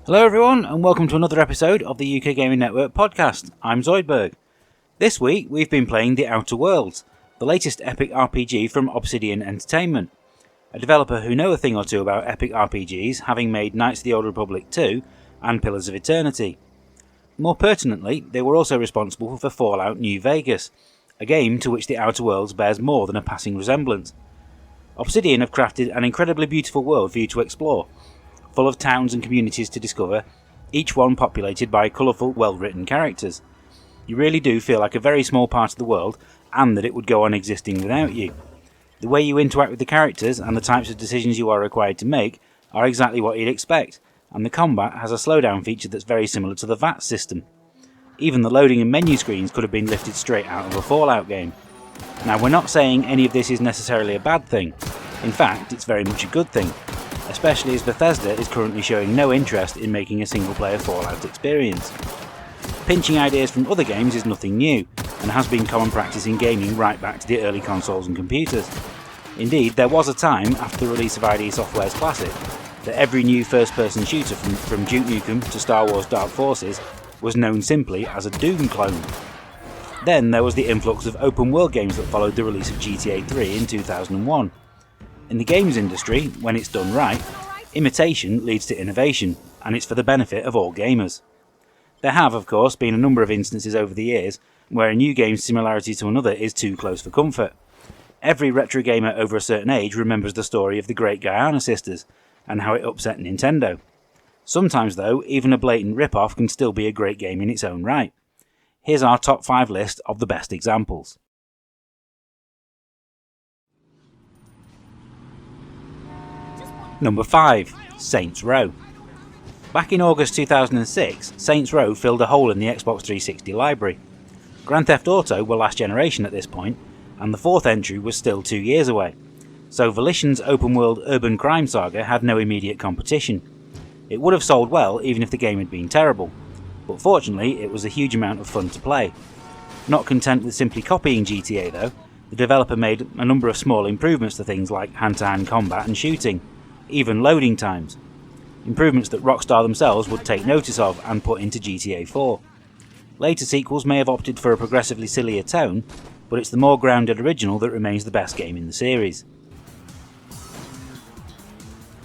Hello everyone, and welcome to another episode of the UKGN Network podcast. I'm Zoidberg. This week we've been playing The Outer Worlds, the latest epic RPG from Obsidian Entertainment, a developer who know a thing or two about epic RPGs, having made Knights of the Old Republic 2 and Pillars of Eternity. More pertinently, they were also responsible for Fallout New Vegas, a game to which The Outer Worlds bears more than a passing resemblance. Obsidian have crafted an incredibly beautiful world for you to explore, full of towns and communities to discover, each one populated by colourful, well-written characters. You really do feel like a very small part of the world, and that it would go on existing without you. The way you interact with the characters and the types of decisions you are required to make are exactly what you'd expect, and the combat has a slowdown feature that's very similar to the VAT system. Even the loading and menu screens could have been lifted straight out of a Fallout game. Now, we're not saying any of this is necessarily a bad thing. In fact, it's very much a good thing, especially as Bethesda is currently showing no interest in making a single-player Fallout experience. Pinching ideas from other games is nothing new, and has been common practice in gaming right back to the early consoles and computers. Indeed, there was a time, after the release of ID Software's Classic, that every new first-person shooter from Duke Nukem to Star Wars Dark Forces was known simply as a Doom clone. Then there was the influx of open-world games that followed the release of GTA 3 in 2001. In the games industry, when it's done right, imitation leads to innovation, and it's for the benefit of all gamers. There have, of course, been a number of instances over the years where a new game's similarity to another is too close for comfort. Every retro gamer over a certain age remembers the story of the Great Guyana Sisters, and how it upset Nintendo. Sometimes, though, even a blatant rip-off can still be a great game in its own right. Here's our top 5 list of the best examples. Number 5. Saints Row. Back in August 2006, Saints Row filled a hole in the Xbox 360 library. Grand Theft Auto were last generation at this point, and the fourth entry was still 2 years away, so Volition's open-world urban crime saga had no immediate competition. It would have sold well even if the game had been terrible, but fortunately it was a huge amount of fun to play. Not content with simply copying GTA though, the developer made a number of small improvements to things like hand-to-hand combat and shooting, even loading times. Improvements that Rockstar themselves would take notice of and put into GTA 4. Later sequels may have opted for a progressively sillier tone, but it's the more grounded original that remains the best game in the series.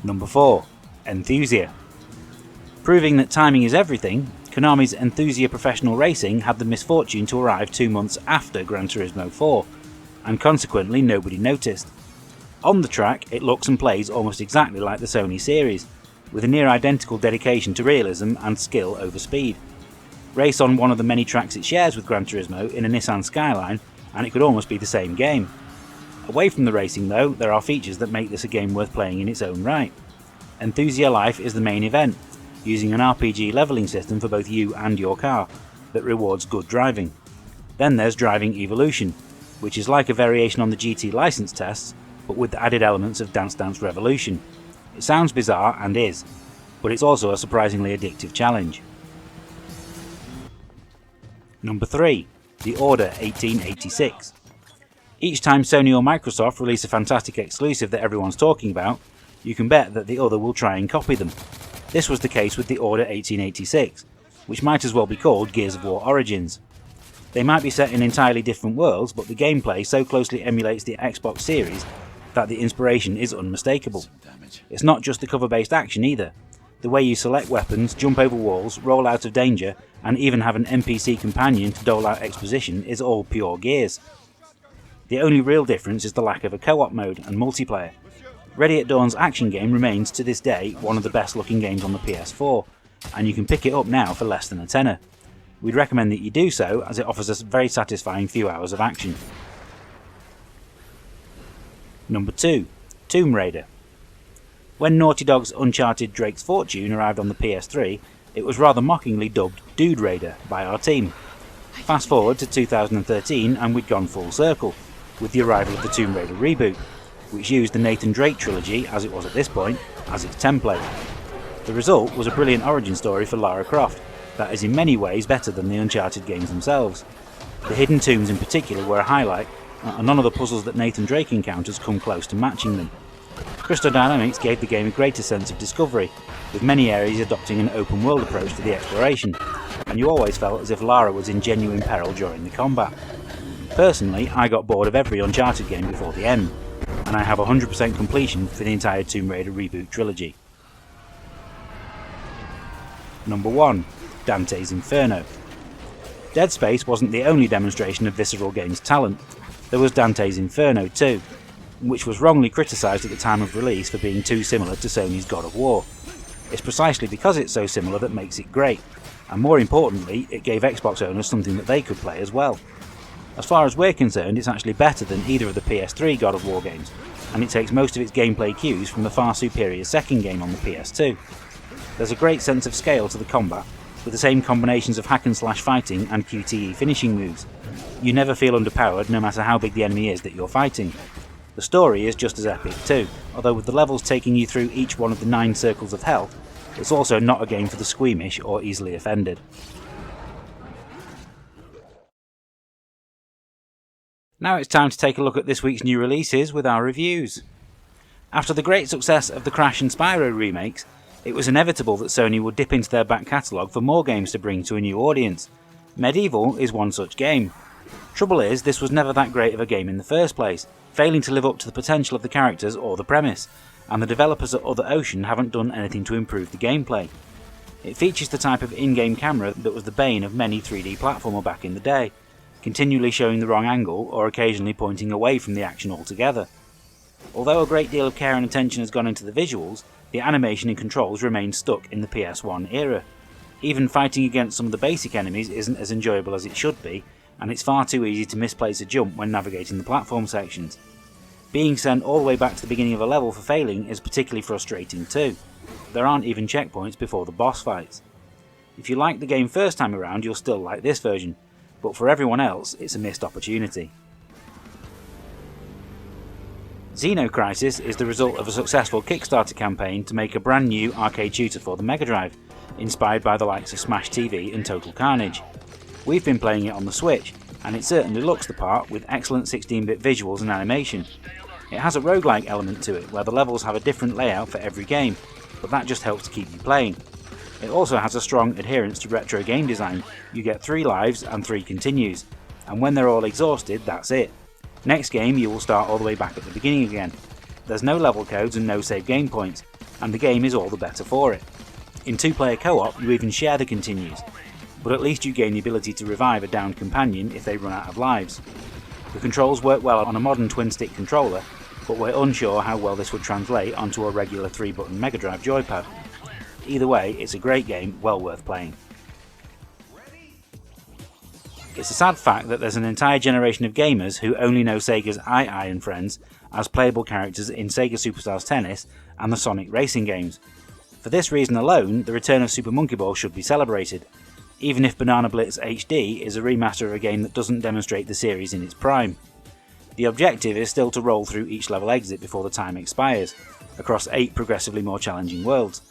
Number 4. Enthusiam. Proving that timing is everything, Konami's Enthusiam Professional Racing had the misfortune to arrive 2 months after Gran Turismo 4, and consequently nobody noticed. On the track, it looks and plays almost exactly like the Sony series, with a near identical dedication to realism and skill over speed. Race on one of the many tracks it shares with Gran Turismo in a Nissan Skyline, and it could almost be the same game. Away from the racing though, there are features that make this a game worth playing in its own right. Enthusiam Life is the main event, using an RPG levelling system for both you and your car, that rewards good driving. Then there's Driving Evolution, which is like a variation on the GT license tests, but with the added elements of Dance Dance Revolution. It sounds bizarre, and is, but it's also a surprisingly addictive challenge. Number 3. The Order 1886. Each time Sony or Microsoft release a fantastic exclusive that everyone's talking about, you can bet that the other will try and copy them. This was the case with The Order 1886, which might as well be called Gears of War Origins. They might be set in entirely different worlds, but the gameplay so closely emulates the Xbox series that the inspiration is unmistakable. It's not just the cover-based action either. The way you select weapons, jump over walls, roll out of danger, and even have an NPC companion to dole out exposition is all pure Gears. The only real difference is the lack of a co-op mode and multiplayer. Ready at Dawn's action game remains to this day one of the best looking games on the PS4, and you can pick it up now for less than a tenner. We'd recommend that you do so, as it offers a very satisfying few hours of action. Number 2. Tomb Raider. When Naughty Dog's Uncharted Drake's Fortune arrived on the PS3, it was rather mockingly dubbed Dude Raider by our team. Fast forward to 2013 and we'd gone full circle, with the arrival of the Tomb Raider reboot, which used the Nathan Drake trilogy, as it was at this point, as its template. The result was a brilliant origin story for Lara Croft that is in many ways better than the Uncharted games themselves. The hidden tombs in particular were a highlight, and none of the puzzles that Nathan Drake encounters come close to matching them. Crystal Dynamics gave the game a greater sense of discovery, with many areas adopting an open world approach to the exploration, and you always felt as if Lara was in genuine peril during the combat. Personally, I got bored of every Uncharted game before the end, and I have 100% completion for the entire Tomb Raider reboot trilogy. Number 1. Dantes Inferno. Dead Space wasn't the only demonstration of Visceral Games' talent. There was Dantes Inferno too, which was wrongly criticised at the time of release for being too similar to Sony's God of War. It's precisely because it's so similar that makes it great, and more importantly, it gave Xbox owners something that they could play as well. As far as we're concerned, it's actually better than either of the PS3 God of War games, and it takes most of its gameplay cues from the far superior second game on the PS2. There's a great sense of scale to the combat, with the same combinations of hack and slash fighting and QTE finishing moves. You never feel underpowered no matter how big the enemy is that you're fighting. The story is just as epic too, although with the levels taking you through each one of the 9 circles of hell, it's also not a game for the squeamish or easily offended. Now it's time to take a look at this week's new releases with our reviews. After the great success of the Crash and Spyro remakes, it was inevitable that Sony would dip into their back catalogue for more games to bring to a new audience. MediEvil is one such game. Trouble is, this was never that great of a game in the first place, failing to live up to the potential of the characters or the premise, and the developers at Other Ocean haven't done anything to improve the gameplay. It features the type of in-game camera that was the bane of many 3D platformer back in the day, continually showing the wrong angle or occasionally pointing away from the action altogether. Although a great deal of care and attention has gone into the visuals, the animation and controls remain stuck in the PS1 era. Even fighting against some of the basic enemies isn't as enjoyable as it should be, and it's far too easy to misplace a jump when navigating the platform sections. Being sent all the way back to the beginning of a level for failing is particularly frustrating too. There aren't even checkpoints before the boss fights. If you liked the game first time around, you'll still like this version, but for everyone else it's a missed opportunity. Xeno Crisis is the result of a successful Kickstarter campaign to make a brand new arcade shooter for the MegaDrive, inspired by the likes of Smash TV and Total Carnage. We've been playing it on the Switch, and it certainly looks the part with excellent 16-bit visuals and animation. It has a roguelike element to it, where the levels have a different layout for every game, but that just helps to keep you playing. It also has a strong adherence to retro game design. You get 3 lives and 3 continues, and when they're all exhausted, that's it. Next game you will start all the way back at the beginning again. There's no level codes and no save game points, and the game is all the better for it. In 2-player co-op you even share the continues, but at least you gain the ability to revive a downed companion if they run out of lives. The controls work well on a modern twin-stick controller, but we're unsure how well this would translate onto a regular 3-button MegaDrive joypad. Either way, it's a great game, well worth playing. It's a sad fact that there's an entire generation of gamers who only know Sega's Ai and Friends as playable characters in Sega Superstars Tennis and the Sonic racing games. For this reason alone, the return of Super Monkey Ball should be celebrated, even if Banana Blitz HD is a remaster of a game that doesn't demonstrate the series in its prime. The objective is still to roll through each level exit before the time expires, across 8 progressively more challenging worlds.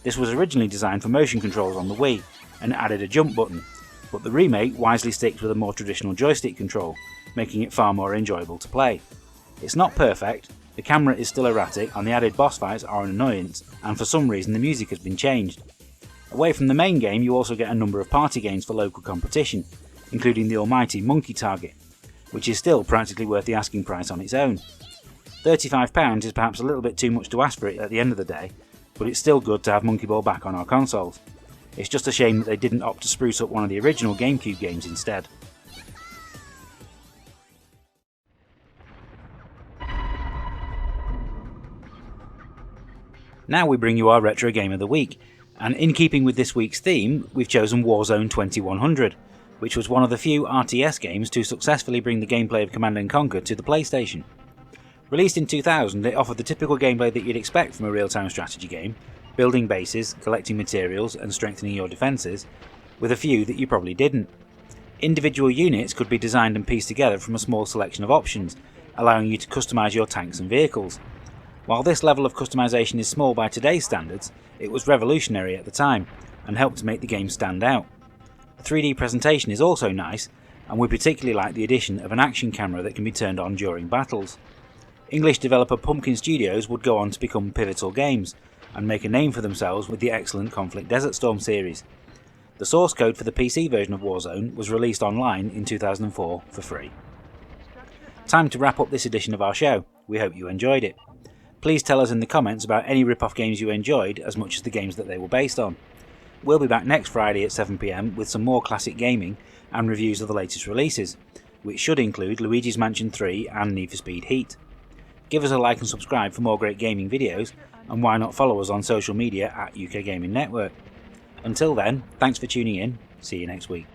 This was originally designed for motion controls on the Wii, and added a jump button, but the remake wisely sticks with a more traditional joystick control, making it far more enjoyable to play. It's not perfect, the camera is still erratic, and the added boss fights are an annoyance, and for some reason the music has been changed. Away from the main game, you also get a number of party games for local competition, including the almighty Monkey Target, which is still practically worth the asking price on its own. £35 is perhaps a little bit too much to ask for it at the end of the day, but it's still good to have Monkey Ball back on our consoles. It's just a shame that they didn't opt to spruce up one of the original GameCube games instead. Now we bring you our Retro Game of the Week, and in keeping with this week's theme, we've chosen Warzone 2100, which was one of the few RTS games to successfully bring the gameplay of Command & Conquer to the PlayStation. Released in 2000, it offered the typical gameplay that you'd expect from a real-time strategy game, building bases, collecting materials and strengthening your defences, with a few that you probably didn't. Individual units could be designed and pieced together from a small selection of options, allowing you to customise your tanks and vehicles. While this level of customisation is small by today's standards, it was revolutionary at the time, and helped to make the game stand out. The 3D presentation is also nice, and we particularly like the addition of an action camera that can be turned on during battles. English developer Pumpkin Studios would go on to become Pivotal Games, and make a name for themselves with the excellent Conflict Desert Storm series. The source code for the PC version of Warzone was released online in 2004 for free. Time to wrap up this edition of our show. We hope you enjoyed it. Please tell us in the comments about any rip-off games you enjoyed as much as the games that they were based on. We'll be back next Friday at 7 PM with some more classic gaming and reviews of the latest releases, which should include Luigi's Mansion 3 and Need for Speed Heat. Give us a like and subscribe for more great gaming videos, and why not follow us on social media at UK Gaming Network. Until then, thanks for tuning in, see you next week.